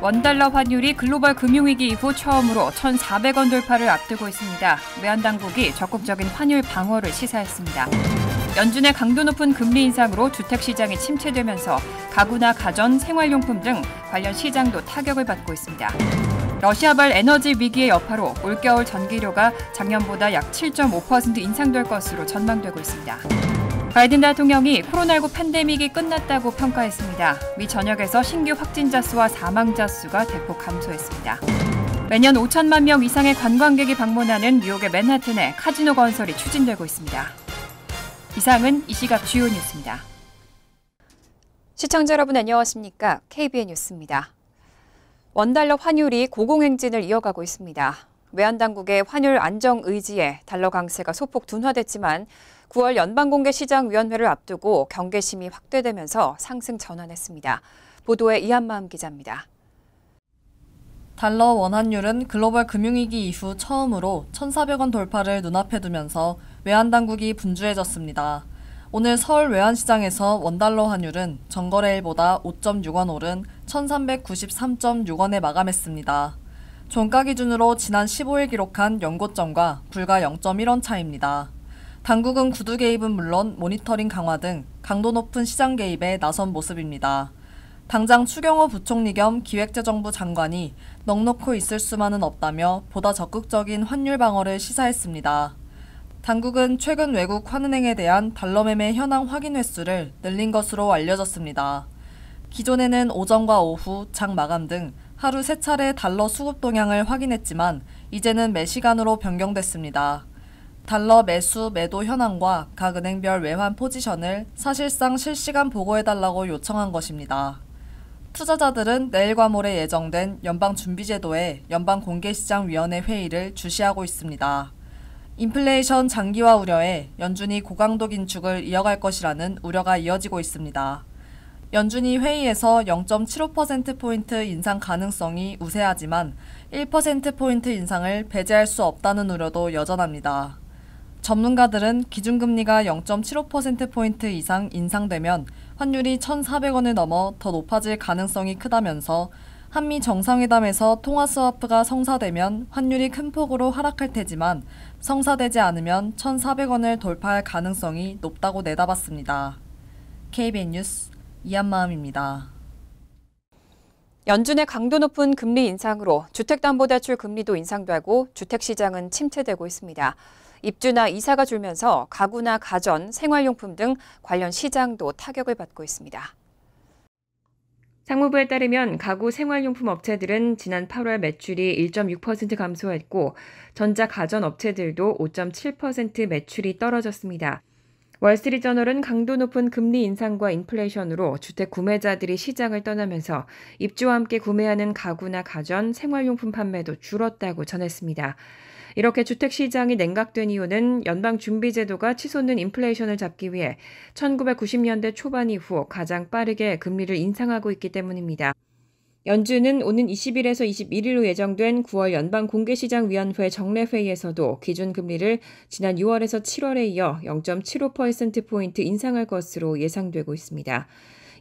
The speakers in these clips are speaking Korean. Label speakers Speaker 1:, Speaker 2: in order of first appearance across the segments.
Speaker 1: 원달러 환율이 글로벌 금융위기 이후 처음으로 1,400원 돌파를 앞두고 있습니다. 외환당국이 적극적인 환율 방어를 시사했습니다. 연준의 강도 높은 금리 인상으로 주택시장이 침체되면서 가구나 가전, 생활용품 등 관련 시장도 타격을 받고 있습니다. 러시아발 에너지 위기의 여파로 올겨울 전기료가 작년보다 약 7.5% 인상될 것으로 전망되고 있습니다. 바이든 대통령이 코로나19 팬데믹이 끝났다고 평가했습니다. 미 전역에서 신규 확진자 수와 사망자 수가 대폭 감소했습니다. 매년 5천만 명 이상의 관광객이 방문하는 뉴욕의 맨하튼에 카지노 건설이 추진되고 있습니다. 이상은 이 시각 주요 뉴스입니다. 시청자 여러분 안녕하십니까? KBN 뉴스입니다. 원달러 환율이 고공행진을 이어가고 있습니다. 외환당국의 환율 안정 의지에 달러 강세가 소폭 둔화됐지만 9월 연방공개시장위원회를 앞두고 경계심이 확대되면서 상승 전환했습니다. 보도에 이한마음 기자입니다.
Speaker 2: 달러 원환율은 글로벌 금융위기 이후 처음으로 1,400원 돌파를 눈앞에 두면서 외환당국이 분주해졌습니다. 오늘 서울 외환시장에서 원달러 환율은 전거래일보다 5.6원 오른 1,393.6원에 마감했습니다. 종가 기준으로 지난 15일 기록한 연고점과 불과 0.1원 차이입니다. 당국은 구두 개입은 물론 모니터링 강화 등 강도 높은 시장 개입에 나선 모습입니다. 당장 추경호 부총리 겸 기획재정부 장관이 넋놓고 있을 수만은 없다며 보다 적극적인 환율 방어를 시사했습니다. 당국은 최근 외국 환은행에 대한 달러 매매 현황 확인 횟수를 늘린 것으로 알려졌습니다. 기존에는 오전과 오후, 장 마감 등 하루 3차례 달러 수급 동향을 확인했지만 이제는 매시간으로 변경됐습니다. 달러 매수, 매도 현황과 각 은행별 외환 포지션을 사실상 실시간 보고해달라고 요청한 것입니다. 투자자들은 내일과 모레 예정된 연방준비제도의 연방공개시장위원회 회의를 주시하고 있습니다. 인플레이션 장기화 우려에 연준이 고강도 긴축을 이어갈 것이라는 우려가 이어지고 있습니다. 연준이 회의에서 0.75%포인트 인상 가능성이 우세하지만 1%포인트 인상을 배제할 수 없다는 우려도 여전합니다. 전문가들은 기준금리가 0.75%포인트 이상 인상되면 환율이 1,400원을 넘어 더 높아질 가능성이 크다면서 한미 정상회담에서 통화 스와프가 성사되면 환율이 큰 폭으로 하락할 테지만 성사되지 않으면 1,400원을 돌파할 가능성이 높다고 내다봤습니다. KBN 뉴스 이한마음입니다.
Speaker 1: 연준의 강도 높은 금리 인상으로 주택담보대출 금리도 인상되고 주택시장은 침체되고 있습니다. 입주나 이사가 줄면서 가구나 가전, 생활용품 등 관련 시장도 타격을 받고 있습니다. 상무부에 따르면 가구 생활용품 업체들은 지난 8월 매출이 1.6% 감소했고 전자 가전 업체들도 5.7% 매출이 떨어졌습니다. 월스트리트저널은 강도 높은 금리 인상과 인플레이션으로 주택 구매자들이 시장을 떠나면서 입주와 함께 구매하는 가구나 가전, 생활용품 판매도 줄었다고 전했습니다. 이렇게 주택시장이 냉각된 이유는 연방준비제도가 치솟는 인플레이션을 잡기 위해 1990년대 초반 이후 가장 빠르게 금리를 인상하고 있기 때문입니다. 연준은 오는 20일에서 21일로 예정된 9월 연방공개시장위원회 정례회의에서도 기준금리를 지난 6월에서 7월에 이어 0.75%포인트 인상할 것으로 예상되고 있습니다.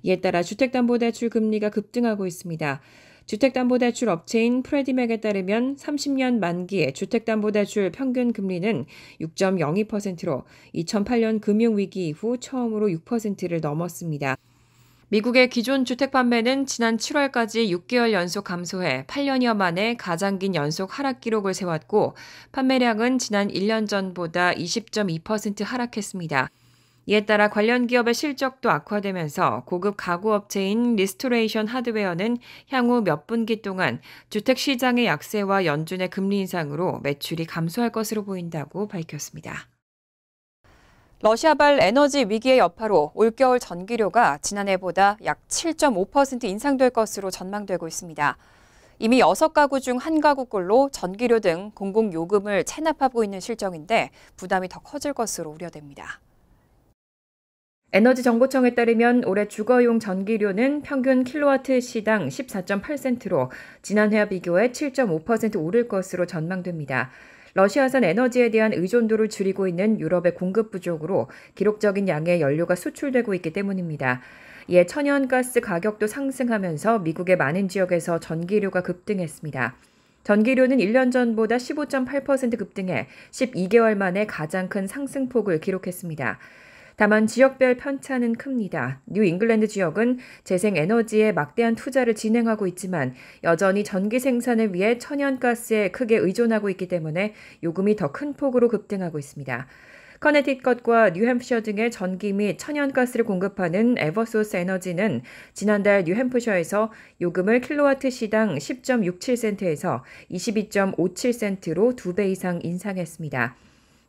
Speaker 1: 이에 따라 주택담보대출 금리가 급등하고 있습니다. 주택담보대출 업체인 프레디맥에 따르면 30년 만기의 주택담보대출 평균 금리는 6.02%로 2008년 금융위기 이후 처음으로 6%를 넘었습니다. 미국의 기존 주택 판매는 지난 7월까지 6개월 연속 감소해 8년여 만에 가장 긴 연속 하락 기록을 세웠고 판매량은 지난 1년 전보다 20.2% 하락했습니다. 이에 따라 관련 기업의 실적도 악화되면서 고급 가구 업체인 리스토레이션 하드웨어는 향후 몇 분기 동안 주택시장의 약세와 연준의 금리 인상으로 매출이 감소할 것으로 보인다고 밝혔습니다. 러시아발 에너지 위기의 여파로 올겨울 전기료가 지난해보다 약 7.5% 인상될 것으로 전망되고 있습니다. 이미 6가구 중 1가구꼴로 전기료 등 공공요금을 체납하고 있는 실정인데 부담이 더 커질 것으로 우려됩니다. 에너지정보청에 따르면 올해 주거용 전기료는 평균 킬로와트 시당 14.8센트로 지난해와 비교해 7.5% 오를 것으로 전망됩니다. 러시아산 에너지에 대한 의존도를 줄이고 있는 유럽의 공급 부족으로 기록적인 양의 연료가 수출되고 있기 때문입니다. 이에 천연가스 가격도 상승하면서 미국의 많은 지역에서 전기료가 급등했습니다. 전기료는 1년 전보다 15.8% 급등해 12개월 만에 가장 큰 상승폭을 기록했습니다. 다만 지역별 편차는 큽니다. 뉴 잉글랜드 지역은 재생에너지에 막대한 투자를 진행하고 있지만 여전히 전기 생산을 위해 천연가스에 크게 의존하고 있기 때문에 요금이 더 큰 폭으로 급등하고 있습니다. 커네티컷과 뉴햄프셔 등의 전기 및 천연가스를 공급하는 에버소스 에너지는 지난달 뉴햄프셔에서 요금을 킬로와트 시당 10.67센트에서 22.57센트로 2배 이상 인상했습니다.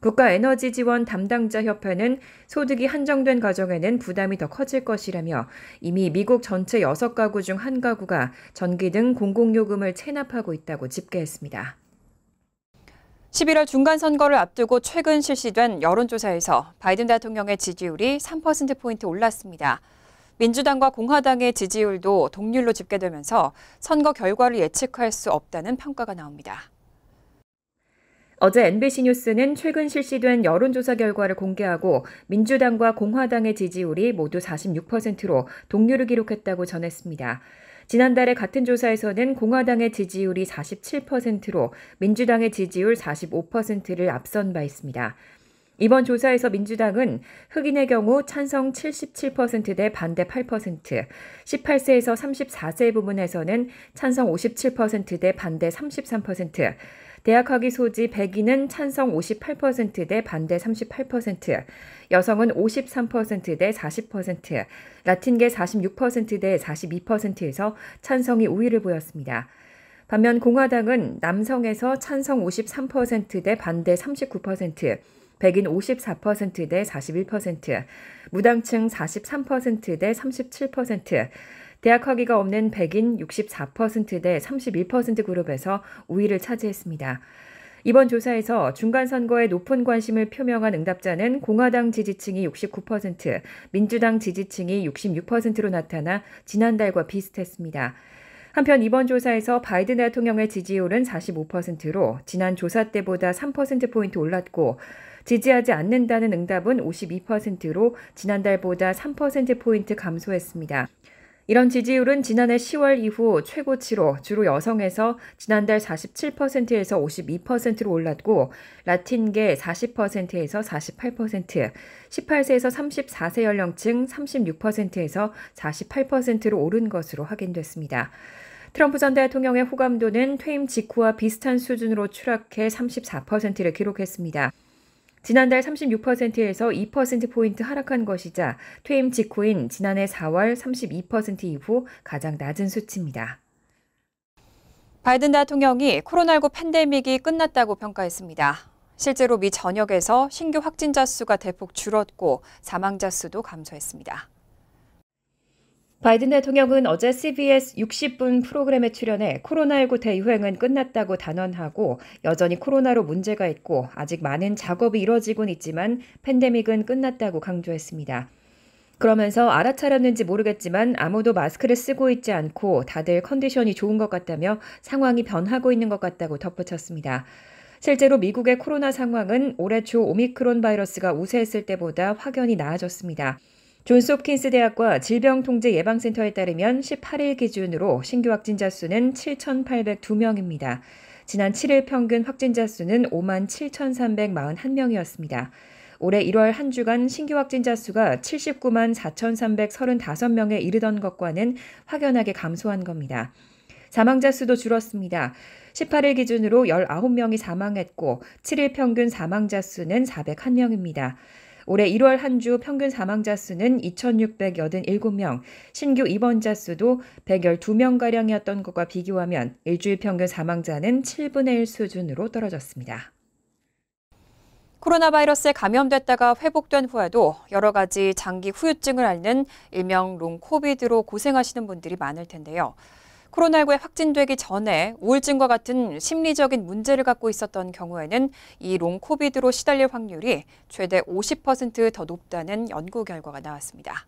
Speaker 1: 국가에너지지원 담당자 협회는 소득이 한정된 가정에는 부담이 더 커질 것이라며 이미 미국 전체 6가구 중 1가구가 전기 등 공공요금을 체납하고 있다고 집계했습니다. 11월 중간선거를 앞두고 최근 실시된 여론조사에서 바이든 대통령의 지지율이 3%포인트 올랐습니다. 민주당과 공화당의 지지율도 동률로 집계되면서 선거 결과를 예측할 수 없다는 평가가 나옵니다. 어제 NBC 뉴스는 최근 실시된 여론조사 결과를 공개하고 민주당과 공화당의 지지율이 모두 46%로 동률을 기록했다고 전했습니다. 지난달의 같은 조사에서는 공화당의 지지율이 47%로 민주당의 지지율 45%를 앞선 바 있습니다. 이번 조사에서 민주당은 흑인의 경우 찬성 77% 대 반대 8%, 18세에서 34세 부문에서는 찬성 57% 대 반대 33%, 대학 학위 소지 백인은 찬성 58% 대 반대 38%, 여성은 53% 대 40%, 라틴계 46% 대 42%에서 찬성이 우위를 보였습니다. 반면 공화당은 남성에서 찬성 53% 대 반대 39%, 백인 54% 대 41%, 무당층 43% 대 37%, 대학 학위가 없는 백인 64% 대 31% 그룹에서 우위를 차지했습니다. 이번 조사에서 중간선거에 높은 관심을 표명한 응답자는 공화당 지지층이 69%, 민주당 지지층이 66%로 나타나 지난달과 비슷했습니다. 한편 이번 조사에서 바이든 대통령의 지지율은 45%로 지난 조사 때보다 3%포인트 올랐고 지지하지 않는다는 응답은 52%로 지난달보다 3%포인트 감소했습니다. 이런 지지율은 지난해 10월 이후 최고치로 주로 여성에서 지난달 47%에서 52%로 올랐고 라틴계 40%에서 48%, 18세에서 34세 연령층 36%에서 48%로 오른 것으로 확인됐습니다. 트럼프 전 대통령의 호감도는 퇴임 직후와 비슷한 수준으로 추락해 34%를 기록했습니다. 지난달 36%에서 2%포인트 하락한 것이자 퇴임 직후인 지난해 4월 32% 이후 가장 낮은 수치입니다. 바이든 대통령이 코로나19 팬데믹이 끝났다고 평가했습니다. 실제로 미 전역에서 신규 확진자 수가 대폭 줄었고 사망자 수도 감소했습니다. 바이든 대통령은 어제 CBS 60분 프로그램에 출연해 코로나19 대유행은 끝났다고 단언하고 여전히 코로나로 문제가 있고 아직 많은 작업이 이뤄지곤 있지만 팬데믹은 끝났다고 강조했습니다. 그러면서 알아차렸는지 모르겠지만 아무도 마스크를 쓰고 있지 않고 다들 컨디션이 좋은 것 같다며 상황이 변하고 있는 것 같다고 덧붙였습니다. 실제로 미국의 코로나 상황은 올해 초 오미크론 바이러스가 우세했을 때보다 확연히 나아졌습니다. 존스홉킨스 대학과 질병통제예방센터에 따르면 18일 기준으로 신규 확진자 수는 7,802명입니다. 지난 7일 평균 확진자 수는 57,341명이었습니다. 올해 1월 한 주간 신규 확진자 수가 79만 4,335명에 이르던 것과는 확연하게 감소한 겁니다. 사망자 수도 줄었습니다. 18일 기준으로 19명이 사망했고 7일 평균 사망자 수는 401명입니다. 올해 1월 한 주 평균 사망자 수는 2,687명, 신규 입원자 수도 112명가량이었던 것과 비교하면 일주일 평균 사망자는 7분의 1 수준으로 떨어졌습니다. 코로나 바이러스에 감염됐다가 회복된 후에도 여러 가지 장기 후유증을 앓는 일명 롱코비드로 고생하시는 분들이 많을 텐데요. 코로나19에 확진되기 전에 우울증과 같은 심리적인 문제를 갖고 있었던 경우에는 이 롱코비드로 시달릴 확률이 최대 50% 더 높다는 연구 결과가 나왔습니다.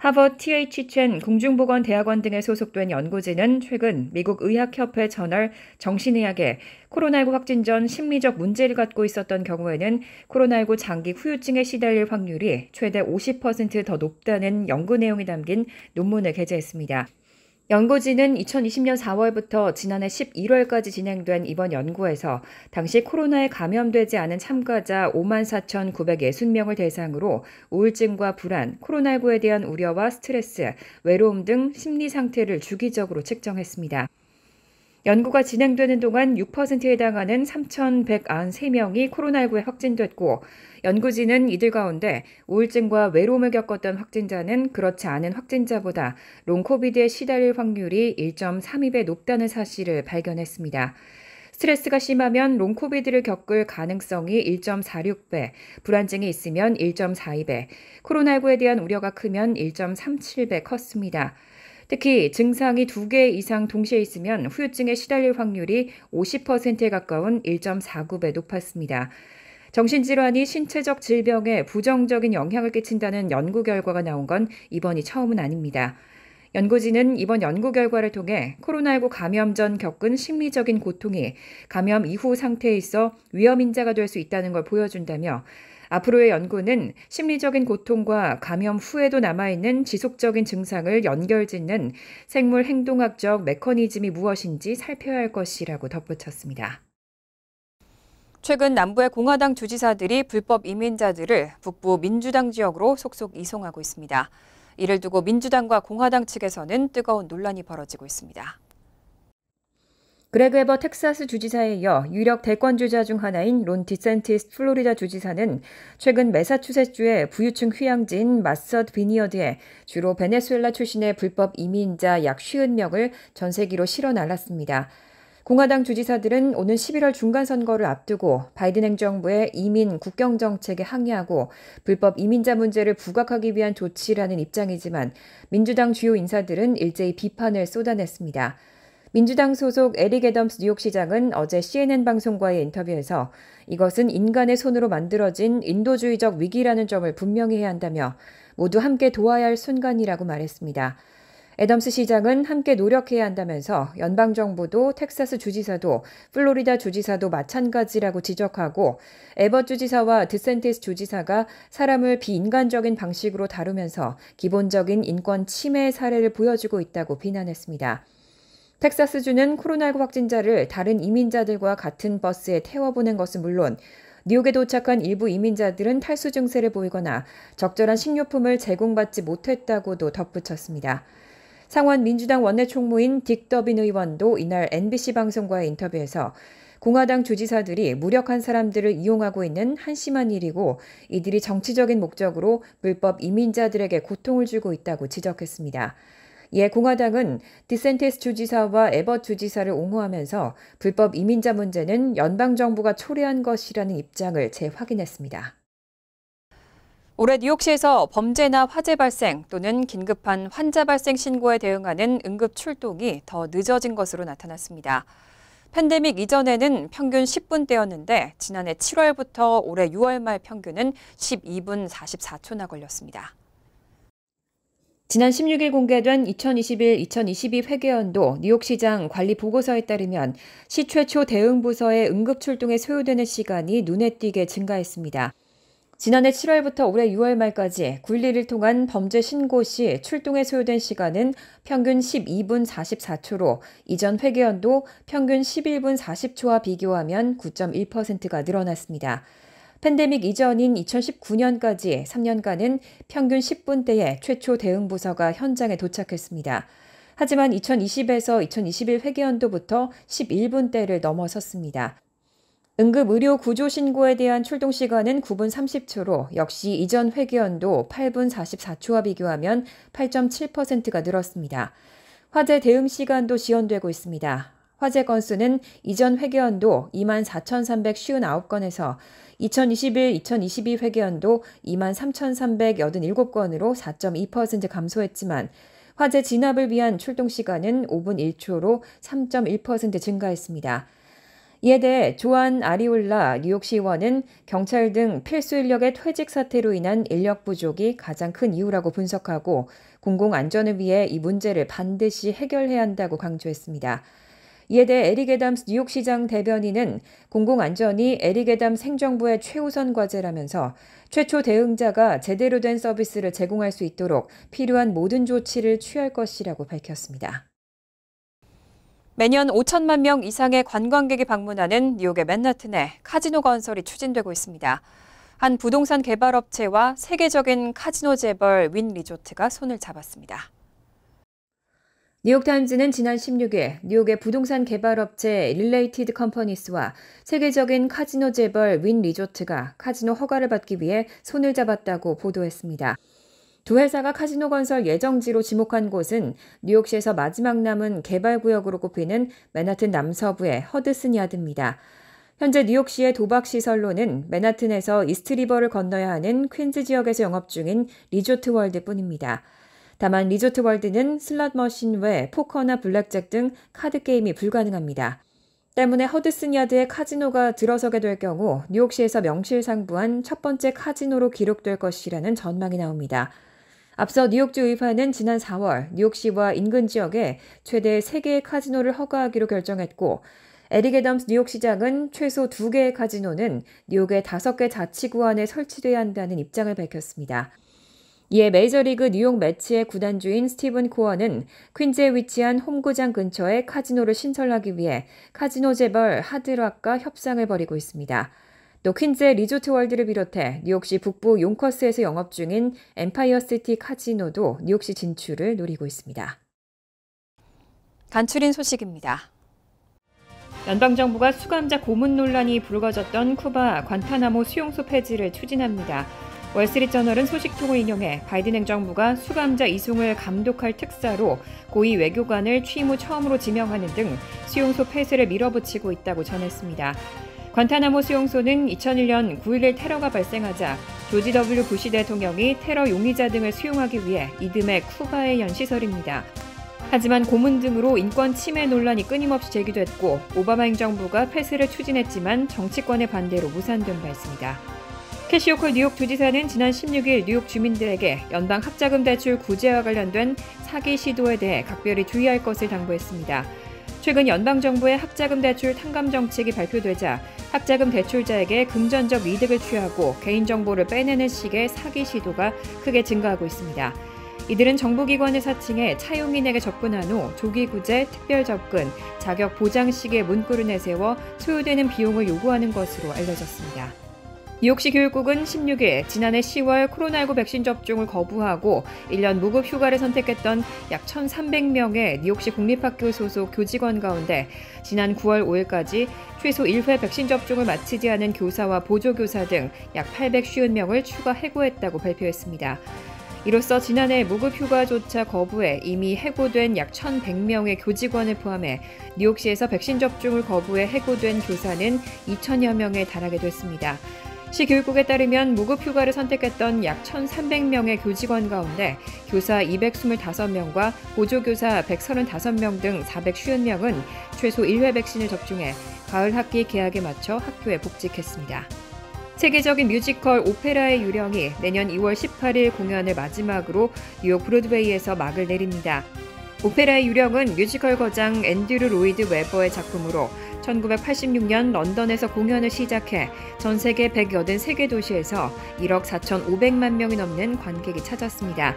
Speaker 1: 하버드 TH첸 공중보건대학원 등에 소속된 연구진은 최근 미국 의학협회 저널 정신의학에 코로나19 확진 전 심리적 문제를 갖고 있었던 경우에는 코로나19 장기 후유증에 시달릴 확률이 최대 50%더 높다는 연구 내용이 담긴 논문을 게재했습니다. 연구진은 2020년 4월부터 지난해 11월까지 진행된 이번 연구에서 당시 코로나에 감염되지 않은 참가자 54,960명을 대상으로 우울증과 불안, 코로나19에 대한 우려와 스트레스, 외로움 등 심리 상태를 주기적으로 측정했습니다. 연구가 진행되는 동안 6%에 해당하는 3,193명이 코로나19에 확진됐고 연구진은 이들 가운데 우울증과 외로움을 겪었던 확진자는 그렇지 않은 확진자보다 롱코비드에 시달릴 확률이 1.32배 높다는 사실을 발견했습니다. 스트레스가 심하면 롱코비드를 겪을 가능성이 1.46배, 불안증이 있으면 1.42배, 코로나19에 대한 우려가 크면 1.37배 컸습니다. 특히 증상이 2개 이상 동시에 있으면 후유증에 시달릴 확률이 50%에 가까운 1.49배 높았습니다. 정신질환이 신체적 질병에 부정적인 영향을 끼친다는 연구 결과가 나온 건 이번이 처음은 아닙니다. 연구진은 이번 연구 결과를 통해 코로나19 감염 전 겪은 심리적인 고통이 감염 이후 상태에 있어 위험 인자가 될 수 있다는 걸 보여준다며 앞으로의 연구는 심리적인 고통과 감염 후에도 남아있는 지속적인 증상을 연결짓는 생물 행동학적 메커니즘이 무엇인지 살펴야 할 것이라고 덧붙였습니다. 최근 남부의 공화당 주지사들이 불법 이민자들을 북부 민주당 지역으로 속속 이송하고 있습니다. 이를 두고 민주당과 공화당 측에서는 뜨거운 논란이 벌어지고 있습니다. 그레그 에버 텍사스 주지사에 이어 유력 대권주자 중 하나인 론 디센티스 플로리다 주지사는 최근 매사추세츠주의 부유층 휴양지인 마서드 비니어드에 주로 베네수엘라 출신의 불법 이민자 약 50명을 전세기로 실어 날랐습니다. 공화당 주지사들은 오는 11월 중간선거를 앞두고 바이든 행정부의 이민 국경 정책에 항의하고 불법 이민자 문제를 부각하기 위한 조치라는 입장이지만 민주당 주요 인사들은 일제히 비판을 쏟아냈습니다. 민주당 소속 에릭 애덤스 뉴욕시장은 어제 CNN 방송과의 인터뷰에서 이것은 인간의 손으로 만들어진 인도주의적 위기라는 점을 분명히 해야 한다며 모두 함께 도와야 할 순간이라고 말했습니다. 애덤스 시장은 함께 노력해야 한다면서 연방정부도 텍사스 주지사도 플로리다 주지사도 마찬가지라고 지적하고 에버 주지사와 드센티스 주지사가 사람을 비인간적인 방식으로 다루면서 기본적인 인권 침해 사례를 보여주고 있다고 비난했습니다. 텍사스주는 코로나19 확진자를 다른 이민자들과 같은 버스에 태워보낸 것은 물론 뉴욕에 도착한 일부 이민자들은 탈수 증세를 보이거나 적절한 식료품을 제공받지 못했다고도 덧붙였습니다. 상원 민주당 원내총무인 딕 더빈 의원도 이날 NBC 방송과의 인터뷰에서 공화당 주지사들이 무력한 사람들을 이용하고 있는 한심한 일이고 이들이 정치적인 목적으로 불법 이민자들에게 고통을 주고 있다고 지적했습니다. 이에 공화당은 디센티스 주지사와 에버트 주지사를 옹호하면서 불법 이민자 문제는 연방정부가 초래한 것이라는 입장을 재확인했습니다. 올해 뉴욕시에서 범죄나 화재 발생 또는 긴급한 환자 발생 신고에 대응하는 응급 출동이 더 늦어진 것으로 나타났습니다. 팬데믹 이전에는 평균 10분대였는데 지난해 7월부터 올해 6월 말 평균은 12분 44초나 걸렸습니다. 지난 16일 공개된 2021-2022 회계연도 뉴욕시장 관리 보고서에 따르면 시 최초 대응부서의 응급출동에 소요되는 시간이 눈에 띄게 증가했습니다. 지난해 7월부터 올해 6월 말까지 굴리를 통한 범죄 신고 시 출동에 소요된 시간은 평균 12분 44초로 이전 회계연도 평균 11분 40초와 비교하면 9.1%가 늘어났습니다. 팬데믹 이전인 2019년까지 3년간은 평균 10분대에 최초 대응부서가 현장에 도착했습니다. 하지만 2020에서 2021 회계연도부터 11분대를 넘어섰습니다. 응급의료 구조 신고에 대한 출동 시간은 9분 30초로 역시 이전 회계연도 8분 44초와 비교하면 8.7%가 늘었습니다. 화재 대응 시간도 지연되고 있습니다. 화재 건수는 이전 회계연도 24,359건에서 2021-2022 회계연도 23,387건으로 4.2% 감소했지만 화재 진압을 위한 출동 시간은 5분 1초로 3.1% 증가했습니다. 이에 대해 조안 아리올라 뉴욕시의원은 경찰 등 필수 인력의 퇴직 사태로 인한 인력 부족이 가장 큰 이유라고 분석하고 공공안전을 위해 이 문제를 반드시 해결해야 한다고 강조했습니다. 이에 대해 에릭 애담스 뉴욕시장 대변인은 공공안전이 에릭 애담스 행정부의 최우선 과제라면서 최초 대응자가 제대로 된 서비스를 제공할 수 있도록 필요한 모든 조치를 취할 것이라고 밝혔습니다. 매년 5천만 명 이상의 관광객이 방문하는 뉴욕의 맨하튼에 카지노 건설이 추진되고 있습니다. 한 부동산 개발업체와 세계적인 카지노 재벌 윈 리조트가 손을 잡았습니다. 뉴욕타임즈는 지난 16일 뉴욕의 부동산 개발업체 릴레이티드 컴퍼니스와 세계적인 카지노 재벌 윈 리조트가 카지노 허가를 받기 위해 손을 잡았다고 보도했습니다. 두 회사가 카지노 건설 예정지로 지목한 곳은 뉴욕시에서 마지막 남은 개발구역으로 꼽히는 맨하튼 남서부의 허드슨 야드입니다. 현재 뉴욕시의 도박시설로는 맨하튼에서 이스트리버를 건너야 하는 퀸즈 지역에서 영업 중인 리조트 월드뿐입니다. 다만 리조트 월드는 슬롯 머신 외 포커나 블랙잭 등 카드 게임이 불가능합니다. 때문에 허드슨 야드에 카지노가 들어서게 될 경우 뉴욕시에서 명실상부한 첫 번째 카지노로 기록될 것이라는 전망이 나옵니다. 앞서 뉴욕주 의회는 지난 4월 뉴욕시와 인근 지역에 최대 3개의 카지노를 허가하기로 결정했고 에릭 애덤스 뉴욕시장은 최소 2개의 카지노는 뉴욕의 5개 자치구 안에 설치돼야 한다는 입장을 밝혔습니다. 이에 메이저리그 뉴욕 매치의 구단주인 스티븐 코어는 퀸즈에 위치한 홈구장 근처에 카지노를 신설하기 위해 카지노 재벌 하드락과 협상을 벌이고 있습니다. 또 퀸즈의 리조트 월드를 비롯해 뉴욕시 북부 용커스에서 영업 중인 엠파이어시티 카지노도 뉴욕시 진출을 노리고 있습니다. 간추린 소식입니다. 연방정부가 수감자 고문 논란이 불거졌던 쿠바 관타나모 수용소 폐지를 추진합니다. 월스트리트저널은 소식통을 인용해 바이든 행정부가 수감자 이송을 감독할 특사로 고위 외교관을 취임 후 처음으로 지명하는 등 수용소 폐쇄를 밀어붙이고 있다고 전했습니다. 관타나모 수용소는 2001년 9.11 테러가 발생하자 조지 W. 부시 대통령이 테러 용의자 등을 수용하기 위해 이듬해 쿠바에 연 시설입니다. 하지만 고문 등으로 인권 침해 논란이 끊임없이 제기됐고 오바마 행정부가 폐쇄를 추진했지만 정치권의 반대로 무산된 바 있습니다. 캐시 호컬 뉴욕 주지사는 지난 16일 뉴욕 주민들에게 연방 학자금 대출 구제와 관련된 사기 시도에 대해 각별히 주의할 것을 당부했습니다. 최근 연방정부의 학자금 대출 탕감 정책이 발표되자 학자금 대출자에게 금전적 이득을 취하고 개인정보를 빼내는 식의 사기 시도가 크게 증가하고 있습니다. 이들은 정부기관을 사칭해 차용인에게 접근한 후 조기 구제, 특별 접근, 자격 보장식의 문구를 내세워 소요되는 비용을 요구하는 것으로 알려졌습니다. 뉴욕시 교육국은 16일 지난해 10월 코로나19 백신 접종을 거부하고 1년 무급 휴가를 선택했던 약 1,300명의 뉴욕시 공립학교 소속 교직원 가운데 지난 9월 5일까지 최소 1회 백신 접종을 마치지 않은 교사와 보조교사 등 약 850명을 추가 해고했다고 발표했습니다. 이로써 지난해 무급 휴가조차 거부해 이미 해고된 약 1,100명의 교직원을 포함해 뉴욕시에서 백신 접종을 거부해 해고된 교사는 2,000여 명에 달하게 됐습니다. 시 교육국에 따르면 무급 휴가를 선택했던 약 1,300명의 교직원 가운데 교사 225명과 보조교사 135명 등 450명은 최소 1회 백신을 접종해 가을 학기 개학에 맞춰 학교에 복직했습니다. 세계적인 뮤지컬 오페라의 유령이 내년 2월 18일 공연을 마지막으로 뉴욕 브로드웨이에서 막을 내립니다. 오페라의 유령은 뮤지컬 거장 앤드류 로이드 웨버의 작품으로 1986년 런던에서 공연을 시작해 전 세계 183개 도시에서 1억 4,500만 명이 넘는 관객이 찾았습니다.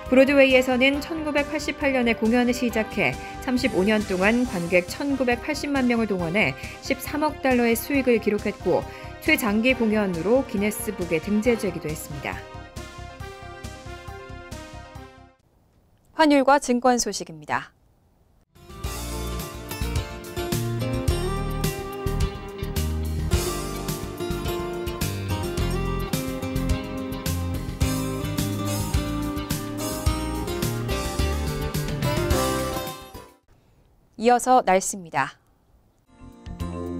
Speaker 1: 브로드웨이에서는 1988년에 공연을 시작해 35년 동안 관객 1,980만 명을 동원해 13억 달러의 수익을 기록했고 최장기 공연으로 기네스북에 등재되기도 했습니다. 환율과 증권 소식입니다. 이어서 날씨입니다.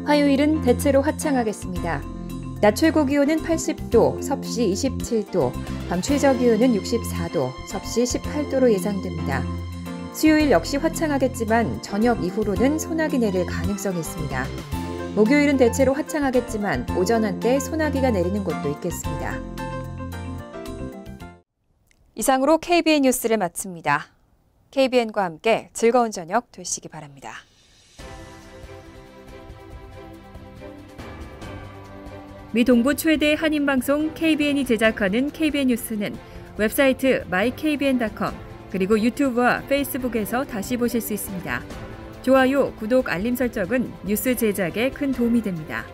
Speaker 1: 화요일은 대체로 화창하겠습니다. 낮 최고 기온은 80도, 섭씨 27도, 밤 최저 기온은 64도, 섭씨 18도로 예상됩니다. 수요일 역시 화창하겠지만 저녁 이후로는 소나기 내릴 가능성이 있습니다. 목요일은 대체로 화창하겠지만 오전 한때 소나기가 내리는 곳도 있겠습니다. 이상으로 KBN 뉴스를 마칩니다. KBN과 함께 즐거운 저녁 되시기 바랍니다. 미 동부 최대 한인방송 KBN이 제작하는 KBN 뉴스는 웹사이트 mykbn.com 그리고 유튜브와 페이스북에서 다시 보실 수 있습니다. 좋아요, 구독, 알림 설정은 뉴스 제작에 큰 도움이 됩니다.